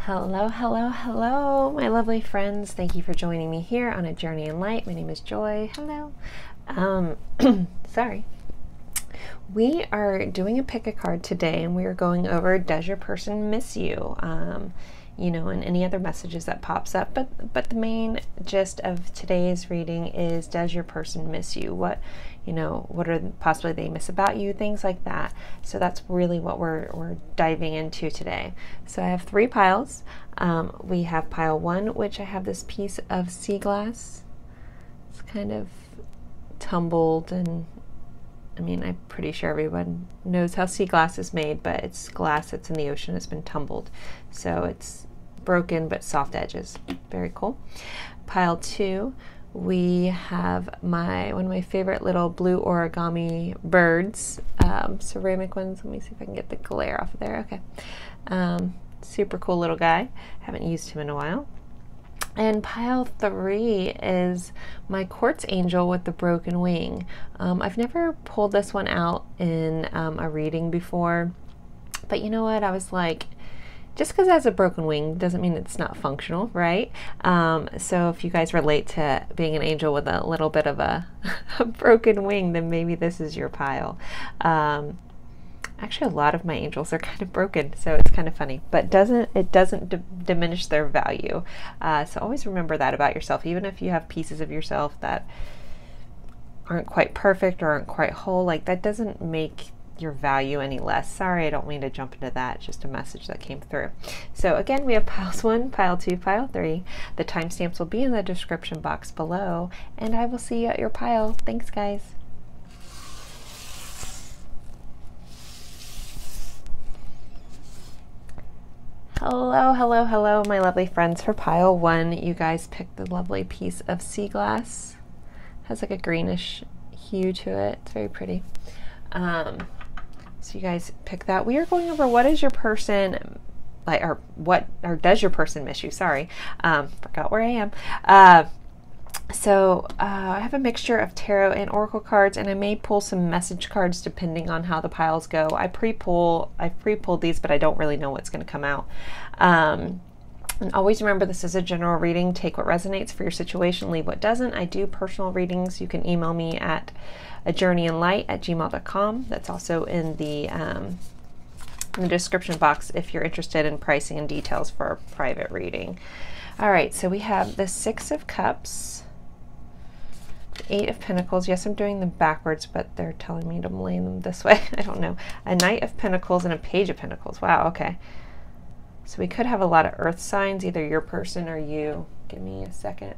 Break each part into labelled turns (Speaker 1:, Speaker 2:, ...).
Speaker 1: Hello, hello, hello, my lovely friends. Thank you for joining me here on A Journey in Light. My name is Joy. Hello. Sorry. We are doing a pick a card today, and we are going over does your person miss you? And any other messages that pops up. But the main gist of today's reading is does your person miss you? What are possibly they miss about you? Things like that. So that's really what we're diving into today. So I have 3 piles. We have pile 1, which I have this piece of sea glass. It's kind of tumbled, and I'm pretty sure everyone knows how sea glass is made, but it's glass that's in the ocean. It's been tumbled. So it's broken but soft edges. Very cool. Pile 2, we have one of my favorite little blue origami birds, ceramic ones. Let me see if I can get the glare off of there. Okay. Super cool little guy. Haven't used him in a while. And pile 3 is my quartz angel with the broken wing. I've never pulled this one out in a reading before, but you know what? I was like, just because it has a broken wing doesn't mean it's not functional, right? So if you guys relate to being an angel with a little bit of a broken wing, then maybe this is your pile. Actually, a lot of my angels are kind of broken, so it's kind of funny, but it doesn't diminish their value. So always remember that about yourself. Even if you have pieces of yourself that aren't quite perfect or aren't quite whole, like that doesn't make your value any less. Sorry, I don't mean to jump into that. It's just a message that came through. So again, we have piles 1, pile 2, pile 3. The timestamps will be in the description box below, and I will see you at your pile. Thanks, guys. Hello, hello, hello, my lovely friends. For pile 1, you guys picked the lovely piece of sea glass. It has like a greenish hue to it. It's very pretty. So you guys pick that. We are going over what is your person like, or does your person miss you? Sorry, forgot where I am. So I have a mixture of tarot and oracle cards, and I may pull some message cards depending on how the piles go. I've pre-pulled these, but I don't really know what's going to come out. And always remember, this is a general reading. Take what resonates for your situation, leave what doesn't. I do personal readings. You can email me at ajourneyinlight@gmail.com. That's also in the description box if you're interested in pricing and details for a private reading. All right, so we have the 6 of Cups, the 8 of Pentacles. Yes, I'm doing them backwards, but they're telling me to lay them this way. I don't know. A Knight of Pentacles and a Page of Pentacles. Wow, okay. So we could have a lot of earth signs, either your person or you. Give me a second.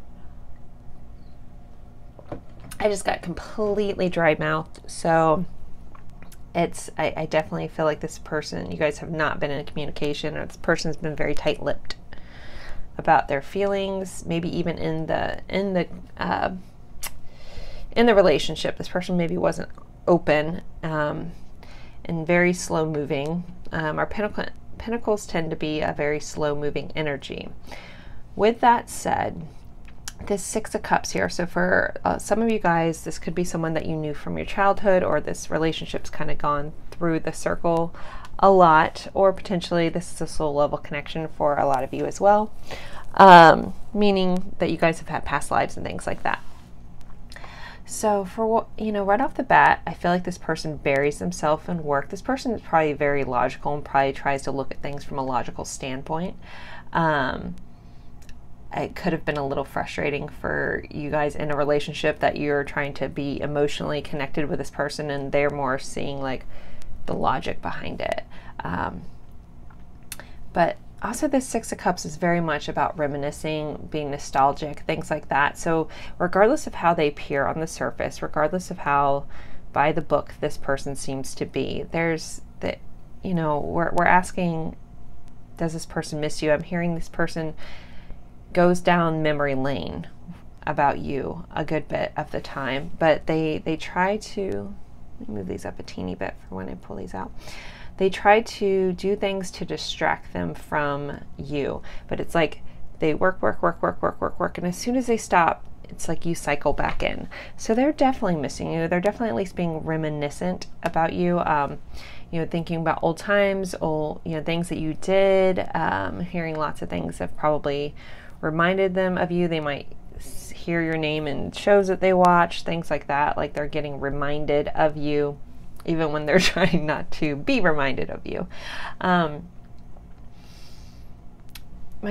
Speaker 1: I just got completely dry mouthed, so I definitely feel like this person, you guys have not been in communication, or this person's been very tight-lipped about their feelings, maybe even in the relationship. This person maybe wasn't open, and very slow moving. Our pentacles tend to be a very slow moving energy. With that said, this 6 of Cups here, so for some of you guys, this could be someone that you knew from your childhood, or this relationship's kind of gone through the circle a lot, or potentially this is a soul level connection for a lot of you as well, meaning that you guys have had past lives and things like that. So for right off the bat, I feel like this person buries themselves in work. This person is probably very logical and probably tries to look at things from a logical standpoint. It could have been a little frustrating for you guys in a relationship that you're trying to be emotionally connected with this person, and they're more seeing like the logic behind it. But also this 6 of Cups is very much about reminiscing, being nostalgic, things like that. So regardless of how they appear on the surface, regardless of how by the book this person seems to be, there's the, we're asking, does this person miss you? I'm hearing this person goes down memory lane about you a good bit of the time, but they try to, let me move these up a teeny bit for when I pull these out. They try to do things to distract them from you, but it's like they work, and as soon as they stop, it's like you cycle back in. So they're definitely missing you. They're definitely at least being reminiscent about you. you know, thinking about old times, old, you know, things that you did, hearing lots of things have probably reminded them of you. They might hear your name in shows that they watch, things like that, like they're getting reminded of you, even when they're trying not to be reminded of you. My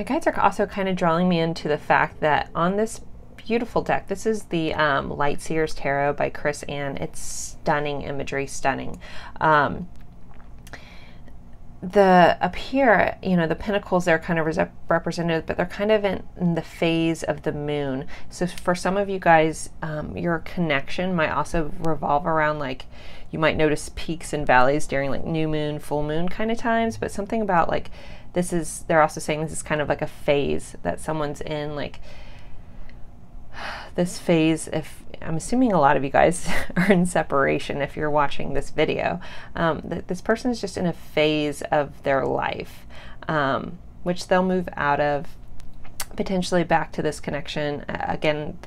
Speaker 1: guides are also kind of drawing me into the fact that on this beautiful deck, this is the Light Seers Tarot by Chris Ann. It's stunning imagery, stunning. Up here, you know, the pentacles, they're kind of represented, but they're kind of in the phase of the moon. So for some of you guys, your connection might also revolve around, like, you might notice peaks and valleys during like new moon, full moon kind of times, but something about like, they're also saying this is kind of like a phase that someone's in, like this phase. If I'm assuming a lot of you guys are in separation if you're watching this video, that this person is just in a phase of their life, which they'll move out of, potentially back to this connection. Again,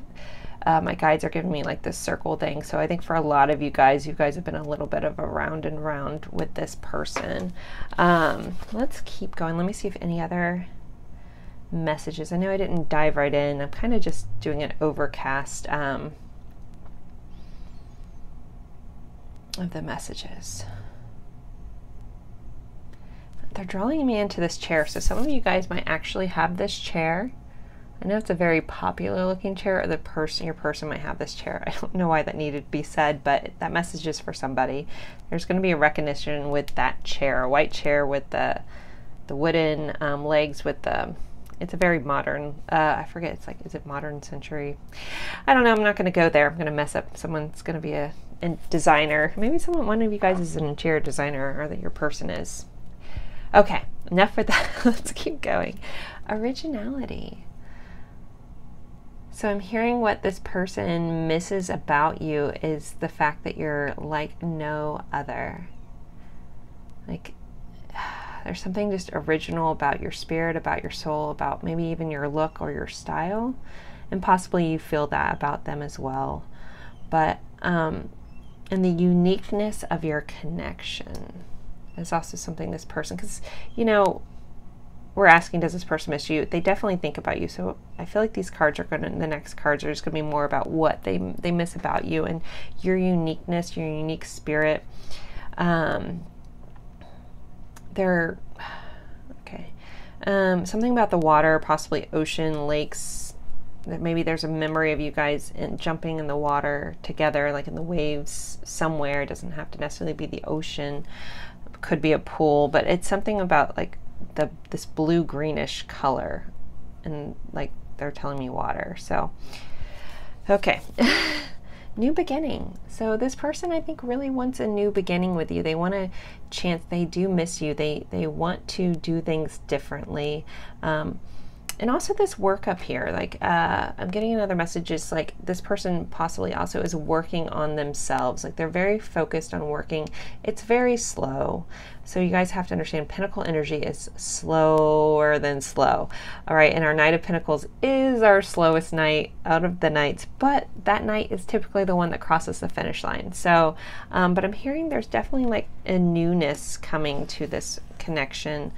Speaker 1: my guides are giving me like this circle thing. So I think for a lot of you guys have been a little bit of a round and round with this person. Let's keep going. Let me see if any other messages. I know I didn't dive right in. I'm kind of just doing an overcast of the messages. They're drawing me into this chair. So some of you guys might actually have this chair. I know it's a very popular looking chair, or your person might have this chair. I don't know why that needed to be said, but that message is for somebody. There's going to be a recognition with that chair, a white chair with the wooden legs with the, it's a very modern, I forget, it's like, is it modern century? I don't know, I'm not going to go there. I'm going to mess up. Someone's going to be a designer. Maybe one of you guys is an interior designer, or that your person is. Okay, enough with that. Let's keep going. Originality. So I'm hearing what this person misses about you is the fact that you're like no other. Like, there's something just original about your spirit, about your soul, about maybe even your look or your style. And possibly you feel that about them as well. But, and the uniqueness of your connection is also something this person, because, you know, we're asking, does this person miss you? They definitely think about you. So I feel like these cards are the next cards are just going to be more about what they miss about you and your uniqueness, your unique spirit. They're, okay. Something about the water, possibly ocean, lakes, that maybe there's a memory of you guys jumping in the water together, like in the waves somewhere. It doesn't have to necessarily be the ocean. It could be a pool, but it's something about like this blue greenish color, and like they're telling me water. So okay. New beginning. So this person, I think, really wants a new beginning with you. They want a chance. They do miss you. They want to do things differently. And also this work up here, like I'm getting another message, is like this person possibly also is working on themselves. Like they're very focused on working. It's very slow. So you guys have to understand, Pentacle energy is slower than slow. All right, and our Knight of Pentacles is our slowest night out of the nights, but that night is typically the one that crosses the finish line. So, but I'm hearing there's definitely like a newness coming to this connection.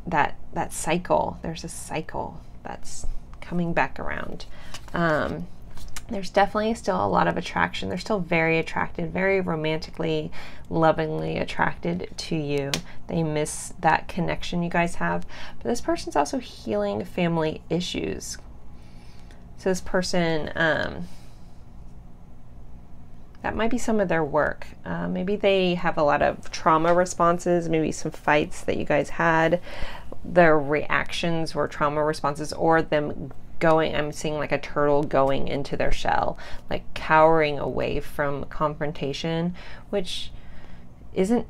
Speaker 1: That cycle, there's a cycle that's coming back around. There's definitely still a lot of attraction. They're still very attracted, very romantically, lovingly attracted to you. They miss that connection you guys have. But this person's also healing family issues. So this person, that might be some of their work. Maybe they have a lot of trauma responses, maybe some fights that you guys had. Their reactions were trauma responses, or them going, I'm seeing like a turtle going into their shell, like cowering away from confrontation, which isn't,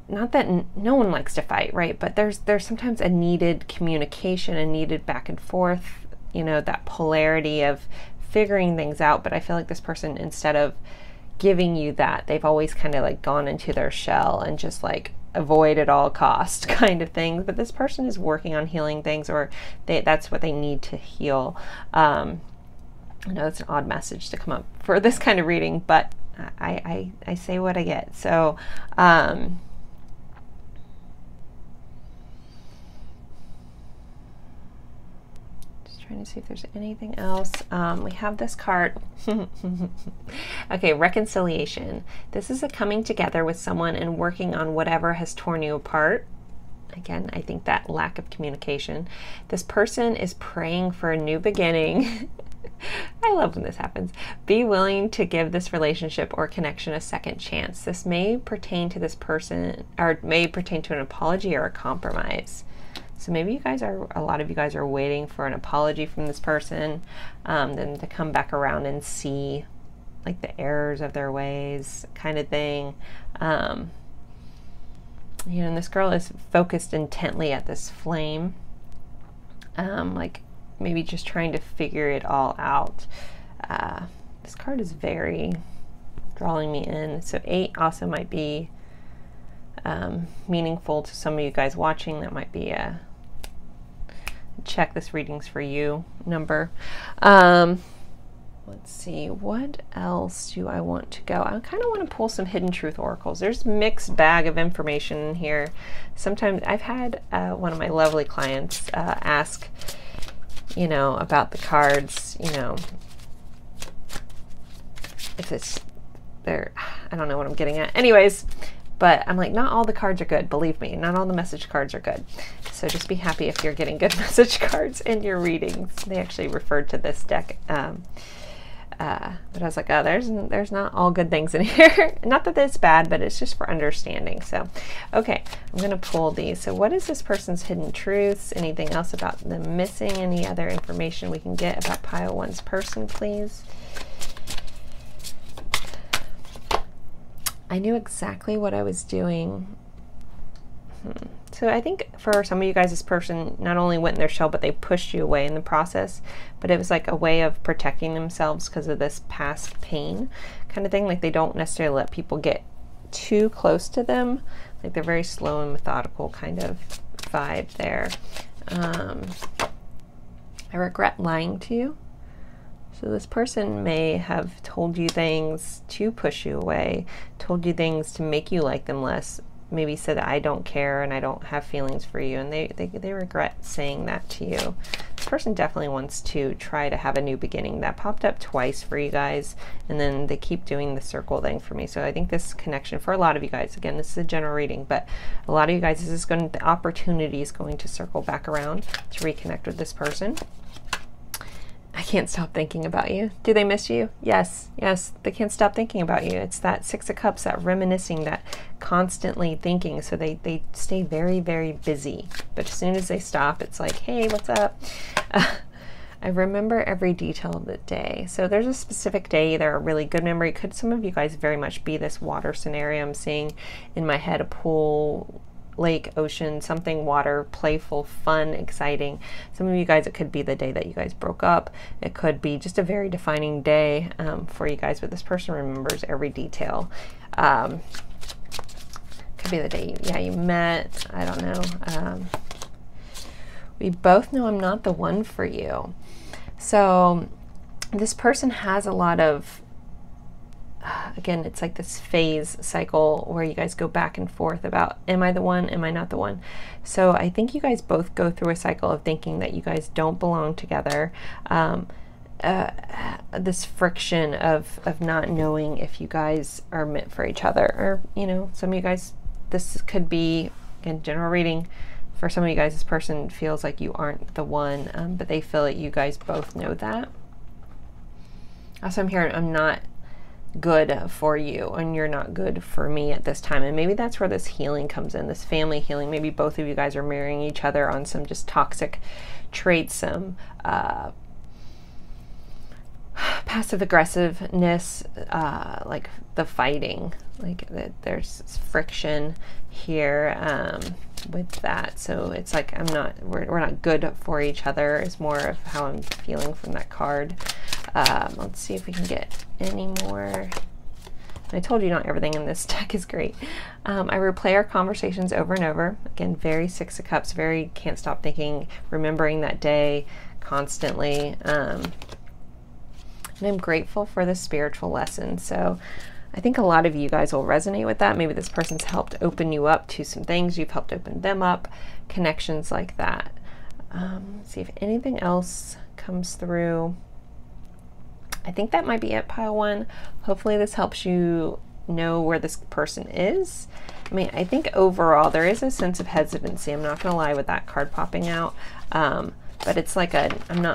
Speaker 1: not that no one likes to fight, right? But there's sometimes a needed communication, a needed back and forth, you know, that polarity of figuring things out. But I feel like this person, instead of giving you that, they've always kind of like gone into their shell and just like avoid at all cost kind of things. But this person is working on healing things, or that's what they need to heal. I know it's an odd message to come up for this kind of reading, but I say what I get. So trying to see if there's anything else. We have this card. Okay, reconciliation. This is a coming together with someone and working on whatever has torn you apart. Again, I think that lack of communication. This person is praying for a new beginning. I love when this happens. Be willing to give this relationship or connection a second chance. This may pertain to this person, or may pertain to an apology or a compromise. So maybe you guys are, a lot of you guys are waiting for an apology from this person, then to come back around and see like the errors of their ways kind of thing. You know, and this girl is focused intently at this flame, like maybe just trying to figure it all out. This card is very drawing me in. So 8 also might be meaningful to some of you guys watching. That might be a check this reading's for you number. Let's see, what else do I want to go? I kind of want to pull some hidden truth oracles. There's a mixed bag of information in here. Sometimes I've had one of my lovely clients ask, you know, about the cards, you know, if it's there, I don't know what I'm getting at. Anyways, but I'm like, not all the cards are good. Believe me, not all the message cards are good. So just be happy if you're getting good message cards in your readings. They actually referred to this deck. But I was like, oh, there's not all good things in here. Not that it's bad, but it's just for understanding. So, okay, I'm going to pull these. So what is this person's hidden truths? Anything else about them missing? Any other information we can get about pile 1's person, please? I knew exactly what I was doing. So I think for some of you guys, this person not only went in their shell, but they pushed you away in the process. But it was like a way of protecting themselves because of this past pain kind of thing. Like they don't necessarily let people get too close to them. Like they're very slow and methodical kind of vibe there. I regret lying to you. So this person may have told you things to push you away, told you things to make you like them less, maybe said, I don't care and I don't have feelings for you, and they regret saying that to you. This person definitely wants to try to have a new beginning. That popped up twice for you guys, and then they keep doing the circle thing for me. So I think this connection for a lot of you guys, again, this is a general reading, but a lot of you guys, this is going, the opportunity is going to circle back around to reconnect with this person. I can't stop thinking about you. Do they miss you? Yes, yes, they can't stop thinking about you. It's that 6 of Cups, that reminiscing, that constantly thinking. So they stay very, very busy. But as soon as they stop, it's like, hey, what's up? I remember every detail of the day. So there's a specific day, either a really good memory. Could some of you guys very much be this water scenario? I'm seeing in my head a pool, lake, ocean, something water, playful, fun, exciting. Some of you guys, it could be the day that you guys broke up. It could be just a very defining day for you guys, but this person remembers every detail. Could be the day, yeah, you met. I don't know. We both know I'm not the one for you. So this person has a lot of, again, it's like this phase cycle where you guys go back and forth about, am I the one? Am I not the one? So I think you guys both go through a cycle of thinking that you guys don't belong together. This friction of not knowing if you guys are meant for each other, or, you know, some of you guys, this could be, again, general reading. For some of you guys, this person feels like you aren't the one, but they feel that you guys both know that. Also, I'm hearing I'm not good for you and you're not good for me at this time. And maybe that's where this healing comes in, this family healing. Maybe both of you guys are mirroring each other on some just toxic traits, some passive aggressiveness, like the fighting, like there's friction here with that. So it's like we're not good for each other is more of how I'm feeling from that card. Let's see if we can get any more. I told you not everything in this deck is great. I replay our conversations over and over. Again, very 6 of Cups, very can't stop thinking, remembering that day constantly. And I'm grateful for the spiritual lesson. So I think a lot of you guys will resonate with that. Maybe this person's helped open you up to some things. You've helped open them up, connections like that. Let's see if anything else comes through. I think that might be it, pile one. Hopefully this helps you know where this person is. I mean, I think overall there is a sense of hesitancy. I'm not gonna lie with that card popping out. But it's like a,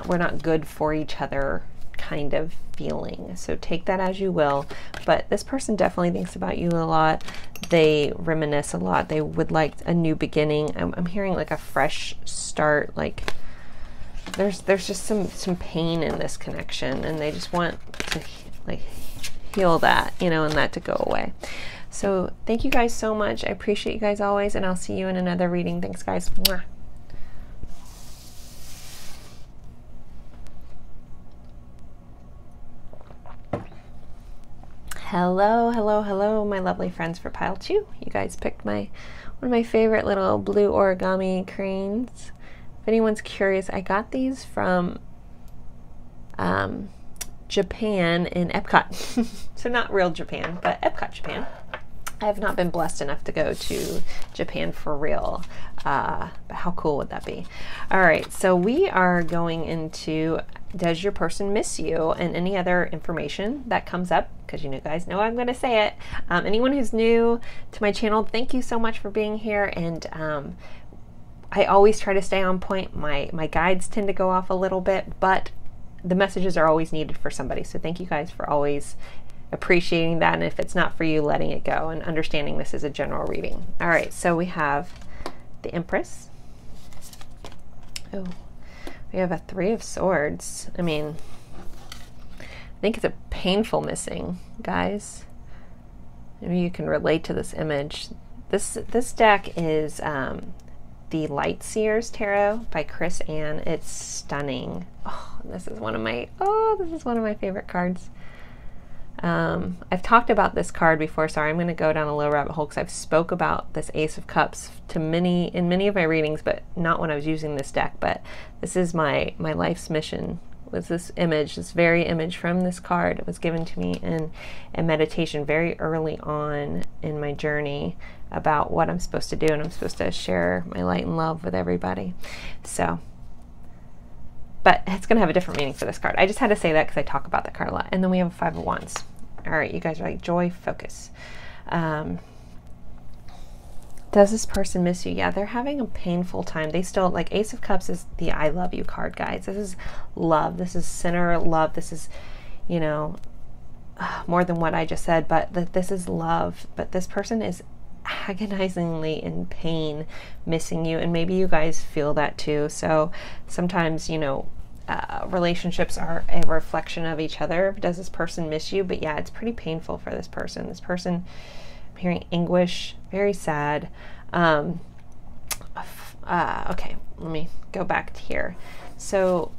Speaker 1: we're not good for each other kind of feeling. So take that as you will. But this person definitely thinks about you a lot. They reminisce a lot. They would like a new beginning. I'm hearing like a fresh start. Like there's just some pain in this connection, and they just want to like heal that, you know, and that to go away. So thank you guys so much. I appreciate you guys always, and I'll see you in another reading. Thanks, guys. Mwah. Hello, hello, hello, my lovely friends for pile 2. You guys picked one of my favorite little blue origami cranes. If anyone's curious, I got these from Japan in Epcot. So not real Japan, but Epcot, Japan. I have not been blessed enough to go to Japan for real. But how cool would that be? All right, so we are going into does your person miss you, and any other information that comes up, because you guys know I'm going to say it. Anyone who's new to my channel, thank you so much for being here. And I always try to stay on point. My guides tend to go off a little bit, but the messages are always needed for somebody. So thank you guys for always appreciating that, and if it's not for you, letting it go and understanding this is a general reading. All right, so we have the Empress. Oh, we have a 3 of Swords. I mean, I think it's a painful missing, guys. Maybe you can relate to this image. This deck is the Light Seers Tarot by Chris Ann. It's stunning. Oh, this is one of my favorite cards. I've talked about this card before. Sorry, I'm going to go down a little rabbit hole because I've spoke about this Ace of Cups in many of my readings, but not when I was using this deck. But this is my life's mission, was this image, this very image from this card. It was given to me in a meditation very early on in my journey about what I'm supposed to do, and I'm supposed to share my light and love with everybody. So, but it's going to have a different meaning for this card. I just had to say that because I talk about that card a lot. And then we have a 5 of Wands. All right, you guys are like, joy, focus. Does this person miss you? Yeah, they're having a painful time. They still, like, Ace of Cups is the I love you card, guys. This is love. This is center love. This is, you know, more than what I just said, but this is love. But this person is agonizingly in pain missing you, and maybe you guys feel that too. So sometimes, you know, relationships are a reflection of each other. Does this person miss you? But yeah, it's pretty painful for this person. This person, I'm hearing anguish, very sad. Okay, let me go back to here. So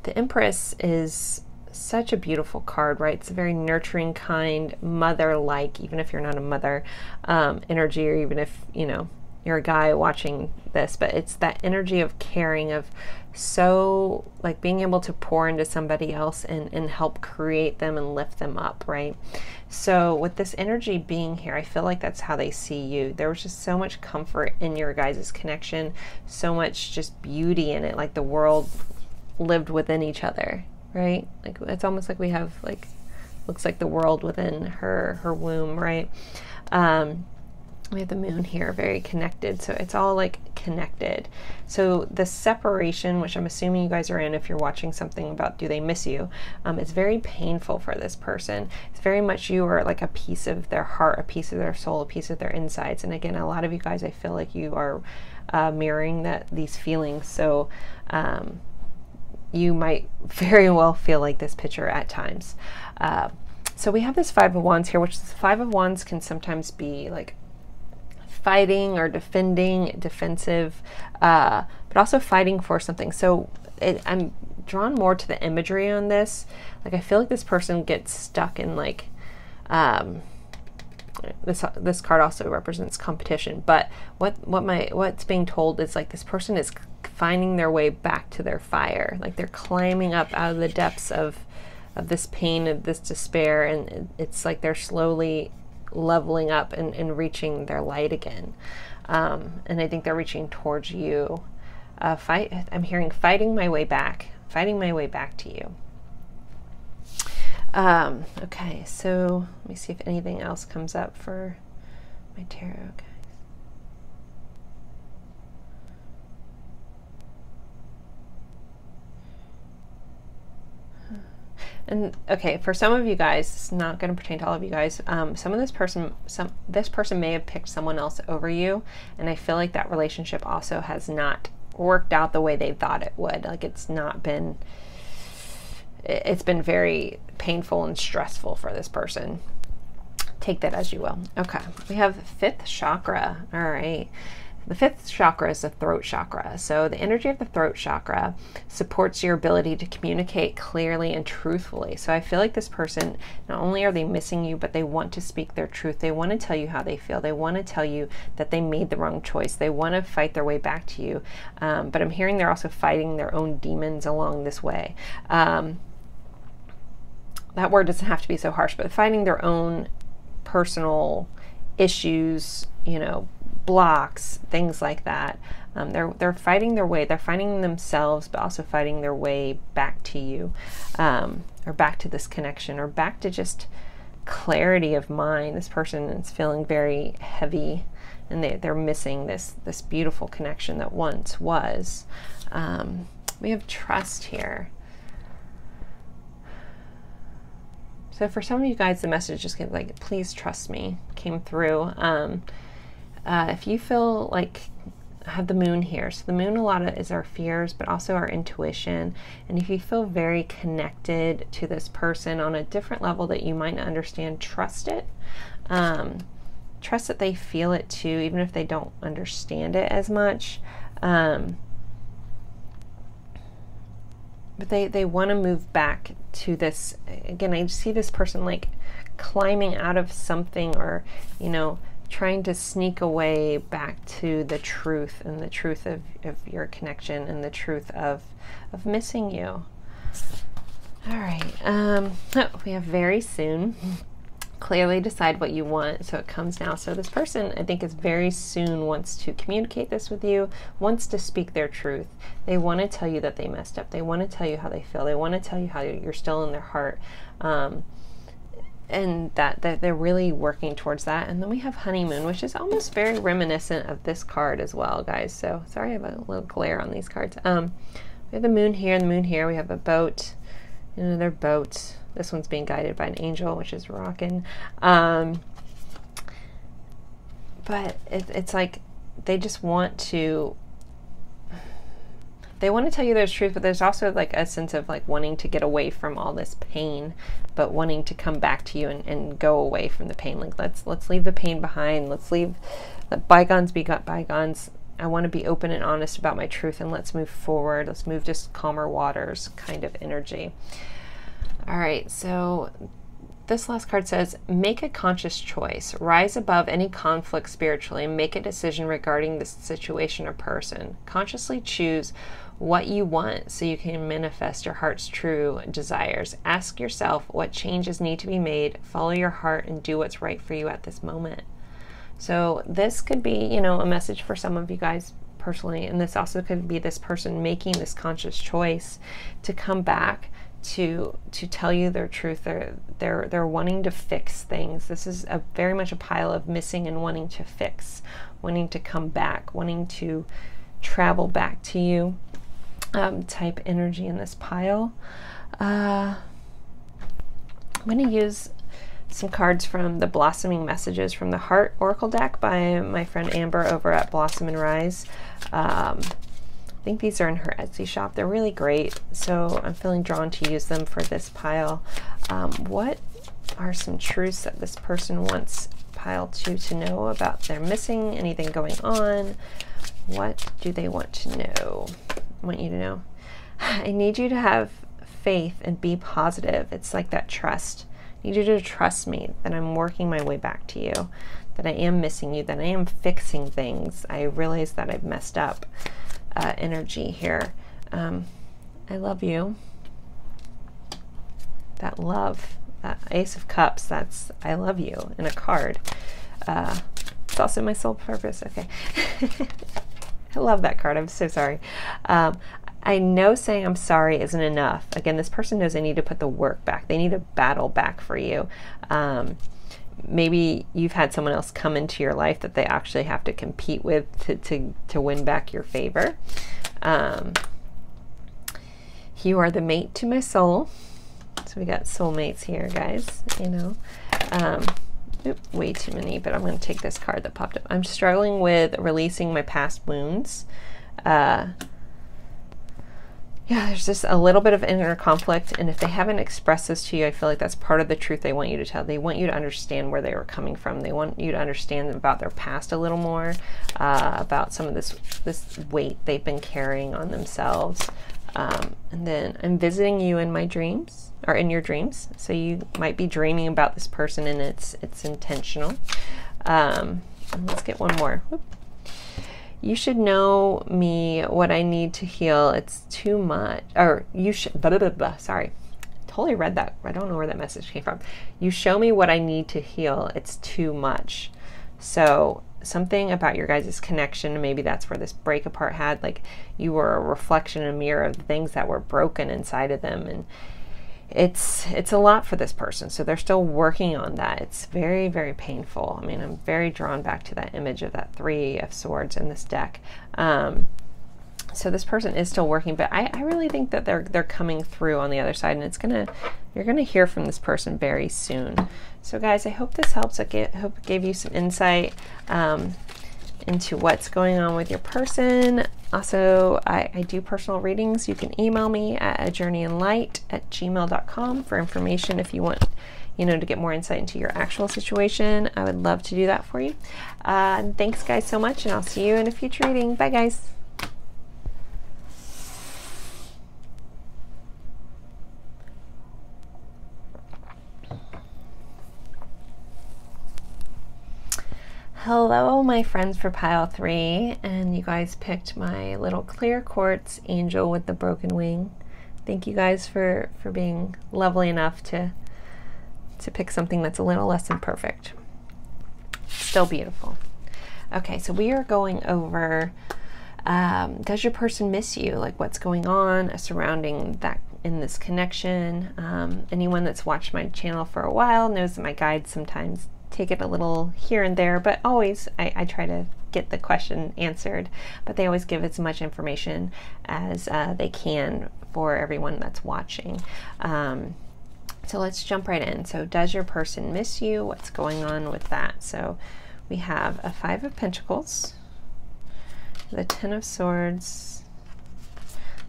Speaker 1: the Empress is such a beautiful card, right? It's a very nurturing, kind, mother-like, even if you're not a mother, energy, or even if, you know, you're a guy watching this, but it's that energy of caring, of so, like, being able to pour into somebody else and help create them and lift them up, right? So with this energy being here, I feel like that's how they see you. There was just so much comfort in your guys' connection, so much just beauty in it, like the world lived within each other, right? Like, it's almost like we have, like, looks like the world within her womb, right? We have the moon here, very connected. So it's all like connected. So the separation, which I'm assuming you guys are in if you're watching something about do they miss you, it's very painful for this person. It's very much you are like a piece of their heart, a piece of their soul, a piece of their insides. And again, a lot of you guys, I feel like you are mirroring these feelings. So you might very well feel like this picture at times. So we have this 5 of Wands here, which the 5 of Wands can sometimes be like fighting or defending, defensive, but also fighting for something. So I'm drawn more to the imagery on this. Like, I feel like this person gets stuck in, like, this card also represents competition, but what's being told is, like, this person is finding their way back to their fire. Like they're climbing up out of the depths of this pain, of this despair, and it's like they're slowly leveling up and reaching their light again. And I think they're reaching towards you. I'm hearing fighting my way back to you. Okay, so let me see if anything else comes up for my tarot, guys. And okay, for some of you guys, it's not going to pertain to all of you guys. This person may have picked someone else over you, and I feel like that relationship also has not worked out the way they thought it would. Like it's been very painful and stressful for this person. Take that as you will. Okay, we have 5th chakra. All right. The 5th chakra is the throat chakra. So the energy of the throat chakra supports your ability to communicate clearly and truthfully. So I feel like this person, not only are they missing you, but they want to speak their truth. They want to tell you how they feel. They want to tell you that they made the wrong choice. They want to fight their way back to you. But I'm hearing they're also fighting their own demons along this way. That word doesn't have to be so harsh, but fighting their own personal issues, you know, blocks, things like that. They're fighting their way. They're fighting themselves, but also fighting their way back to you, or back to this connection, or back to just clarity of mind. This person is feeling very heavy, and they're missing this beautiful connection that once was. We have trust here. So for some of you guys, the message just came like, please trust me, came through. If you feel like, I have the moon here. So the moon a lot of is our fears, but also our intuition. And if you feel very connected to this person on a different level that you might not understand, trust it. Trust that they feel it too, even if they don't understand it as much. But they want to move back to this. Again, I see this person like climbing out of something, or, you know, trying to sneak away back to the truth, and the truth of your connection, and the truth of missing you. All right. We have very soon. Clearly decide what you want. So it comes now. So this person, I think, is very soon wants to communicate this with you, wants to speak their truth. They want to tell you that they messed up. They want to tell you how they feel. They want to tell you how you're still in their heart. And that they're really working towards that. And then we have honeymoon, which is almost very reminiscent of this card as well, guys. So sorry, I have a little glare on these cards. We have the moon here and the moon here. We have a boat, another boat. This one's being guided by an angel, which is rocking. But it's like they just want to, they want to tell you their truth, but there's also like a sense of like wanting to get away from all this pain, but wanting to come back to you and go away from the pain. Like let's leave the pain behind. Let bygones be bygones. I want to be open and honest about my truth, and let's move forward. Let's move to calmer waters kind of energy. All right, so this last card says, make a conscious choice. Rise above any conflict spiritually and make a decision regarding this situation or person. Consciously choose what you want so you can manifest your heart's true desires. Ask yourself what changes need to be made. Follow your heart and do what's right for you at this moment. So this could be, you know, a message for some of you guys personally, and this also could be this person making this conscious choice to come back to tell you their truth. They're wanting to fix things. This is very much a pile of missing and wanting to fix, wanting to come back, wanting to travel back to you type energy in this pile. I'm going to use some cards from the Blossoming Messages from the Heart Oracle deck by my friend Amber over at Blossom and Rise. I think these are in her Etsy shop. They're really great, so I'm feeling drawn to use them for this pile. What are some truths that this person wants pile 2 to know about their missing? Anything going on? What do they want to know? I want you to know. I need you to have faith and be positive. It's like that trust. I need you to trust me that I'm working my way back to you, that I am missing you, that I am fixing things. I realize that I've messed up. energy here. I love you. That love, that Ace of Cups, that's I love you in a card. It's also my soul purpose. Okay. I love that card. I'm so sorry. I know saying I'm sorry isn't enough. Again, this person knows they need to put the work back. They need to battle back for you. Maybe you've had someone else come into your life that they actually have to compete with to win back your favor. You are the mate to my soul. So we got soulmates here, guys, you know. Way too many, but I'm going to take this card that popped up. I'm struggling with releasing my past wounds. Yeah, there's just a little bit of inner conflict, and if they haven't expressed this to you, I feel like that's part of the truth they want you to tell. They want you to understand where they were coming from. They want you to understand about their past a little more, about some of this weight they've been carrying on themselves. And then I'm visiting you in my dreams, or in your dreams. So you might be dreaming about this person, and it's intentional. And let's get one more. Whoop. You should know me what I need to heal. It's too much. Or you should, sorry. Totally read that. I don't know where that message came from. You show me what I need to heal. It's too much. So something about your guys' connection, maybe that's where this break apart had, like you were a reflection, a mirror of the things that were broken inside of them. And it's a lot for this person. So they're still working on that. It's very, very painful. I mean, I'm very drawn back to that image of that 3 of Swords in this deck. So this person is still working, but I really think that they're coming through on the other side, and you're gonna hear from this person very soon. So guys, I hope this helps. I hope it gave you some insight into what's going on with your person. Also, I do personal readings. You can email me at ajourneyinlight@gmail.com for information if you want, you know, to get more insight into your actual situation. I would love to do that for you. And thanks guys so much, and I'll see you in a future reading. Bye guys. Hello, my friends for pile 3, and you guys picked my little clear quartz angel with the broken wing. Thank you guys for being lovely enough to pick something that's a little less than perfect. Still beautiful. Okay, so we are going over, does your person miss you? Like what's going on surrounding that in this connection? Anyone that's watched my channel for a while knows that my guides sometimes take it a little here and there, but always I try to get the question answered, but they always give as much information as they can for everyone that's watching. So let's jump right in. So does your person miss you? What's going on with that? So we have a 5 of Pentacles, the 10 of Swords,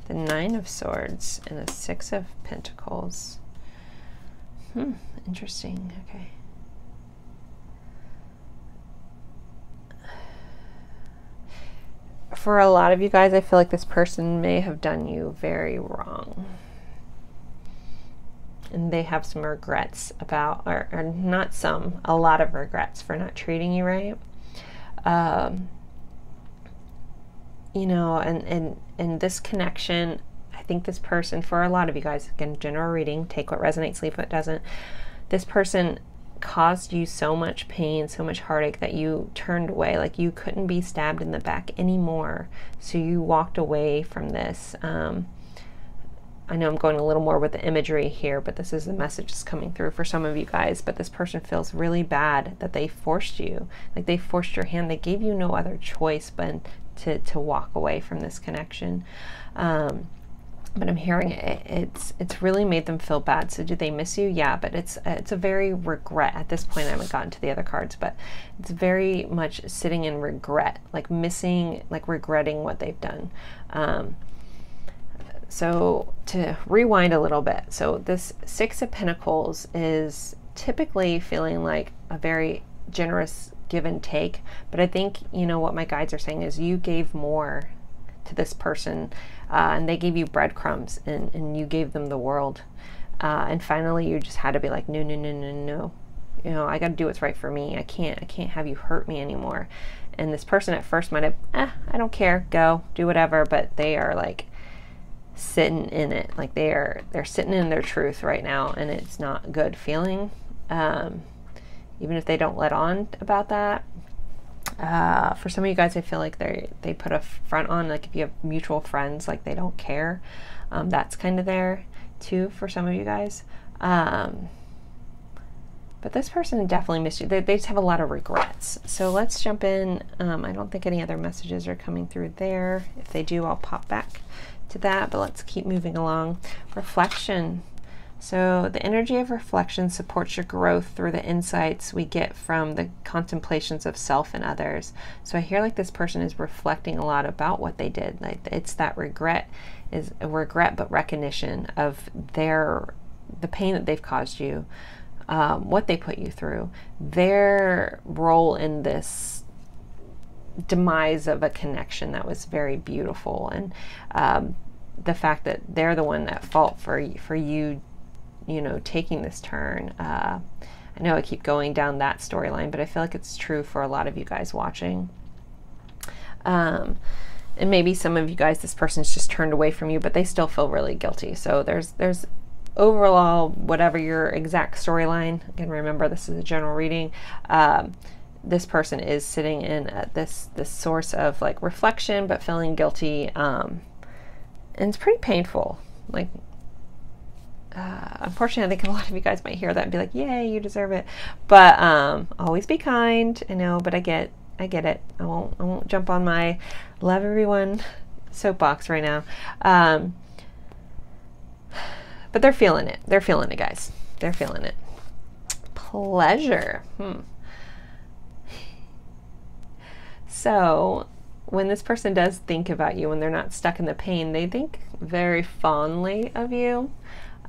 Speaker 1: the 9 of Swords, and the 6 of Pentacles. Interesting. Okay. For a lot of you guys, I feel like this person may have done you very wrong. And they have some regrets about, or not some, a lot of regrets for not treating you right. You know, and this connection, I think this person, for a lot of you guys, again, general reading, take what resonates, leave what doesn't. This person caused you so much pain, so much heartache that you turned away, like you couldn't be stabbed in the back anymore. So you walked away from this. I know I'm going a little more with the imagery here, but this is the message that's coming through for some of you guys. But this person feels really bad that they forced you, like they forced your hand. They gave you no other choice but to walk away from this connection. But I'm hearing it's really made them feel bad. So do they miss you? Yeah, but it's a very regret. At this point, I haven't gotten to the other cards, but it's very much sitting in regret, like missing, like regretting what they've done. So to rewind a little bit, so this 6 of Pentacles is typically feeling like a very generous give and take, but I think, you know, what my guides are saying is you gave more to this person, and they gave you breadcrumbs, and you gave them the world, and finally you just had to be like, no, no, no, no, no, you know, I got to do what's right for me. I can't have you hurt me anymore. And this person at first might have, I don't care, go, do whatever, but they are like sitting in it. Like they're sitting in their truth right now, and it's not a good feeling. Even if they don't let on about that. For some of you guys, I feel like they put a front on, like if you have mutual friends, like they don't care. That's kind of there too for some of you guys. But this person definitely missed you. They just have a lot of regrets. So let's jump in. I don't think any other messages are coming through there. If they do, I'll pop back to that, but let's keep moving along. Reflection. So the energy of reflection supports your growth through the insights we get from the contemplations of self and others. So I hear like this person is reflecting a lot about what they did. Like it's that regret, is a regret but recognition of the pain that they've caused you, what they put you through, their role in this demise of a connection that was very beautiful, and the fact that they're the one at fault for you, you know, taking this turn. I know I keep going down that storyline, but I feel like it's true for a lot of you guys watching. And maybe some of you guys, this person's just turned away from you, but they still feel really guilty. So there's overall, whatever your exact storyline, again, remember this is a general reading, this person is sitting in this source of like reflection, but feeling guilty, and it's pretty painful. Like, unfortunately, I think a lot of you guys might hear that and be like, yay, you deserve it. But always be kind. I know, but I get it. I won't jump on my love everyone soapbox right now. But they're feeling it. They're feeling it, guys. They're feeling it. Pleasure. So when this person does think about you, when they're not stuck in the pain, they think very fondly of you.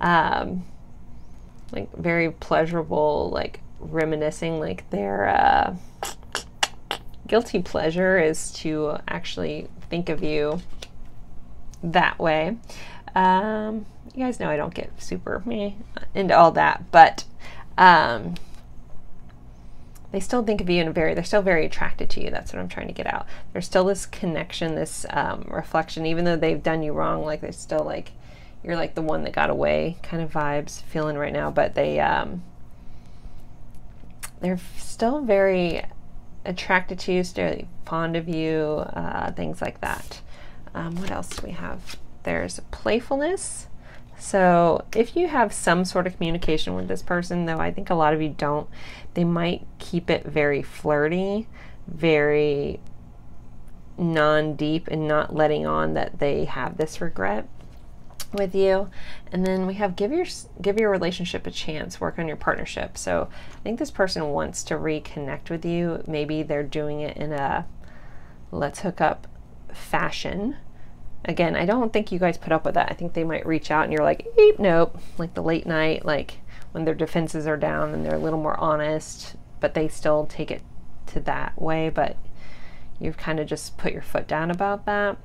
Speaker 1: Like very pleasurable, like reminiscing, like their guilty pleasure is to actually think of you that way. You guys know I don't get super into all that, but they still think of you in a they're still very attracted to you. That's what I'm trying to get out. There's still this connection, this reflection, even though they've done you wrong, like they're still like, you're like the one that got away kind of vibes feeling right now, but they're still very attracted to you, still fond of you, things like that. What else do we have? There's playfulness. So if you have some sort of communication with this person, though I think a lot of you don't, they might keep it very flirty, very non-deep, and not letting on that they have this regret with you. And then we have give your relationship a chance, work on your partnership. So I think this person wants to reconnect with you. Maybe they're doing it in a let's hook up fashion. Again, I don't think you guys put up with that. I think they might reach out and you're like, eep, nope, like the late night, like when their defenses are down and they're a little more honest, but they still take it to that way, but you've kind of just put your foot down about that.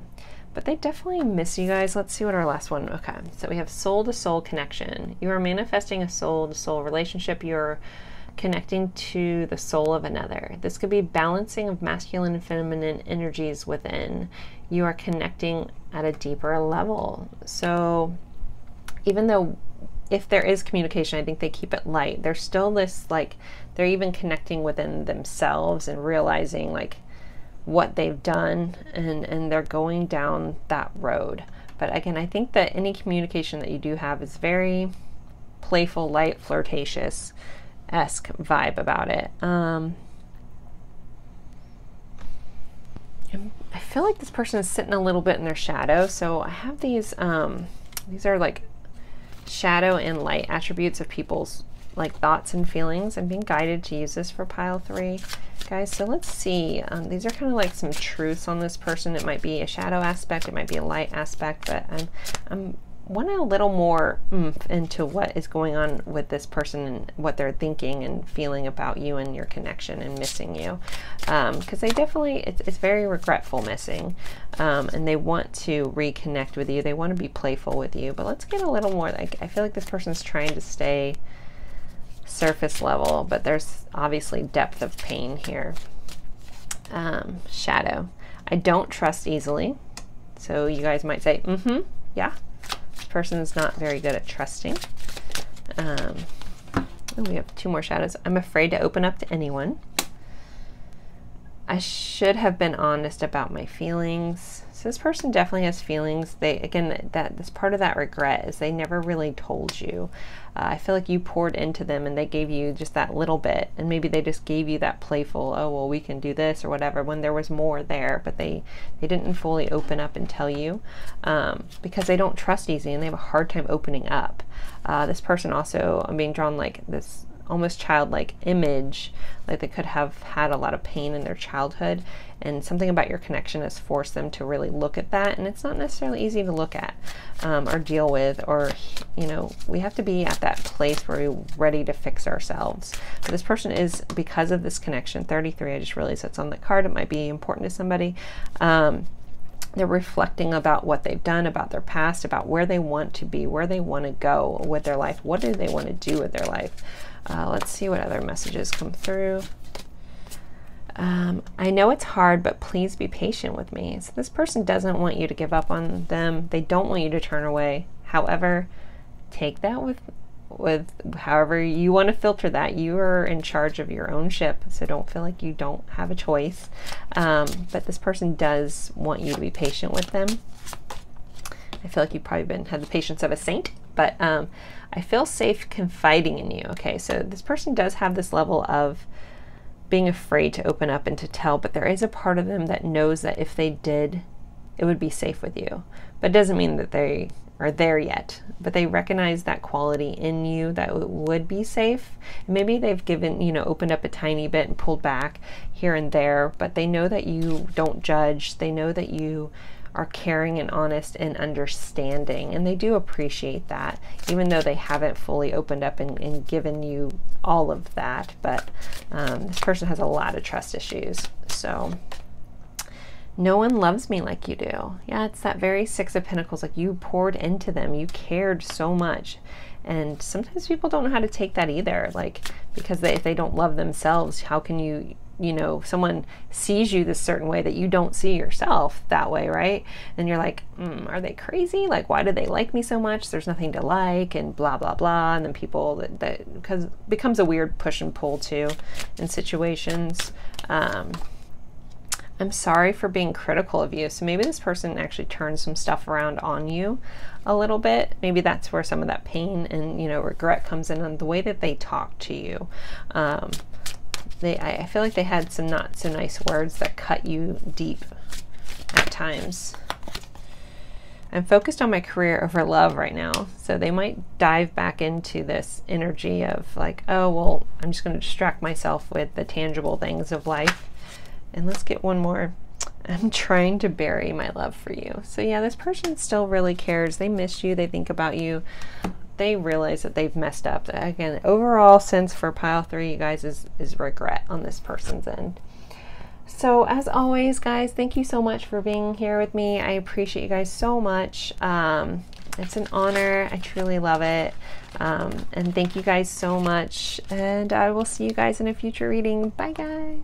Speaker 1: But they definitely miss you guys. Let's see what our last one, okay. So we have soul-to-soul connection. You are manifesting a soul-to-soul relationship. You're connecting to the soul of another. This could be balancing of masculine and feminine energies within. You are connecting at a deeper level. So even though if there is communication, I think they keep it light. There's still this, like, they're even connecting within themselves and realizing like what they've done, and they're going down that road. But again, I think that any communication that you do have is very playful, light, flirtatious-esque vibe about it. I feel like this person is sitting a little bit in their shadow. So I have these are like shadow and light attributes of people's like thoughts and feelings. I'm being guided to use this for pile 3, guys. So let's see. These are kind of like some truths on this person. It might be a shadow aspect, it might be a light aspect, but I'm wanting a little more into what is going on with this person and what they're thinking and feeling about you and your connection and missing you. Because they definitely, it's very regretful missing, and they want to reconnect with you. They want to be playful with you, but let's get a little more, like, I feel like this person's trying to stay surface level, but there's obviously depth of pain here. Shadow. I don't trust easily. So you guys might say, yeah, this person is not very good at trusting. We have 2 more shadows. I'm afraid to open up to anyone. I should have been honest about my feelings. So this person definitely has feelings. They, again, that's part of that regret, is they never really told you. I feel like you poured into them and they gave you just that little bit, and maybe they just gave you that playful, oh, well, we can do this or whatever, when there was more there, but they didn't fully open up and tell you, because they don't trust easy and they have a hard time opening up. This person also, I'm being drawn like this almost childlike image, like they could have had a lot of pain in their childhood, and something about your connection has forced them to really look at that, and it's not necessarily easy to look at or deal with, or, you know, we have to be at that place where we're ready to fix ourselves. But this person is, because of this connection, 33, I just realized that's on the card, it might be important to somebody. They're reflecting about what they've done, about their past, about where they want to be, where they want to go with their life, what do they want to do with their life. Let's see what other messages come through. I know it's hard, but please be patient with me. So this person doesn't want you to give up on them. They don't want you to turn away. However, take that with however you want to filter that. You are in charge of your own ship, so don't feel like you don't have a choice. But this person does want you to be patient with them. I feel like you've probably had the patience of a saint, but I feel safe confiding in you. Okay, so this person does have this level of being afraid to open up and to tell, but there is a part of them that knows that if they did, it would be safe with you. But it doesn't mean that they are there yet, but they recognize that quality in you that it would be safe. And maybe they've given, you know, opened up a tiny bit and pulled back here and there, but they know that you don't judge. They know that you are caring and honest and understanding, and they do appreciate that, even though they haven't fully opened up and given you all of that. But this person has a lot of trust issues. So no one loves me like you do. Yeah, it's that very 6 of Pentacles, like you poured into them, you cared so much. And sometimes people don't know how to take that either, like, because if they don't love themselves, how can you, you know, someone sees you this certain way that you don't see yourself that way, right? And you're like, are they crazy? Like, why do they like me so much? There's nothing to like, and blah, blah, blah. And then people because it becomes a weird push and pull too in situations. I'm sorry for being critical of you. So maybe this person actually turns some stuff around on you a little bit. Maybe that's where some of that pain and, you know, regret comes in on the way that they talk to you. I feel like they had some not so nice words that cut you deep at times. I'm focused on my career over love right now. So they might dive back into this energy of like, oh, well, I'm just going to distract myself with the tangible things of life. And let's get one more. I'm trying to bury my love for you. So yeah, this person still really cares. They miss you. They think about you. They realize that they've messed up. Again, overall sense for pile 3, you guys, is regret on this person's end. So as always, guys, thank you so much for being here with me. I appreciate you guys so much. It's an honor. I truly love it. And thank you guys so much. And I will see you guys in a future reading. Bye, guys.